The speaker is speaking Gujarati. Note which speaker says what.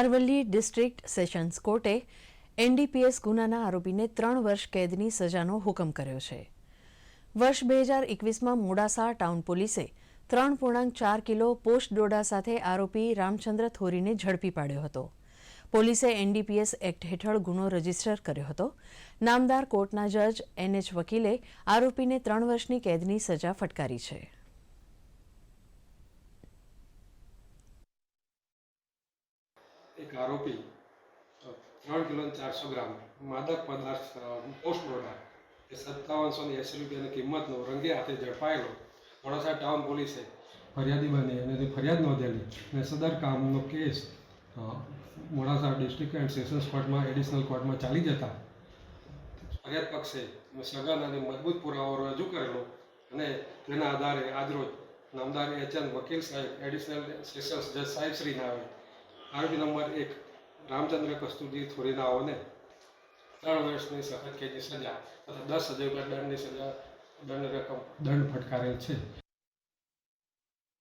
Speaker 1: અરવલ્લી ડિસ્ટ્રિક્ટ સેશન્સ કોર્ટે એનડીપીએસ ગુનાના આરોપીને 3 વર્ષ કેદની સજાનો હુકમ કર્યો છે. વર્ષ 2021માં મોડાસા ટાઉન પોલીસે 3.4 કિલો પોસ્ટ ડોડા સાથે આરોપી રામચંદ્ર થોરીને ઝડપી પાડ્યો હતો. પોલીસે એનડીપીએસ એક્ટ હેઠળ ગુનો રજીસ્ટર કર્યો હતો. નામદાર કોર્ટના જજ એનએચ વકીલે આરોપીને 3 વર્ષની કેદની સજા ફટકારી છે.
Speaker 2: એક આરોપી 3 કિલો 400 ગ્રામ માદક પદાર્થ પોસ્ટ ડોડા એ 5780 રૂપિયાની કિંમતનો રંગે હાથે ઝડપાયેલો મોડાસા ટાઉન પોલીસે ફરિયાદી બની અને ફરિયાદ નોંધેલી અને સદર કામનો case Modasa district and sessions કોર્ટમાં એડિશનલ કોર્ટમાં ચાલી જતા ફરિયાદ પક્ષે સઘન અને મજબૂત પુરાવો રજૂ કરેલો અને તેના આધારે આજરોજ નામદાર એચએન વકીલ સાહેબ એડિશનલ સેશન્સ જજ સાહેબ શ્રી નાવે આરોપી નંબર 1 રામચંદ્ર કસ્તુરજી થોરીનાઓને 3 વર્ષની સખત કેદની સજા તથા 10,000 રૂપિયા દંડની સજા દંડ ફટકારેલ છે.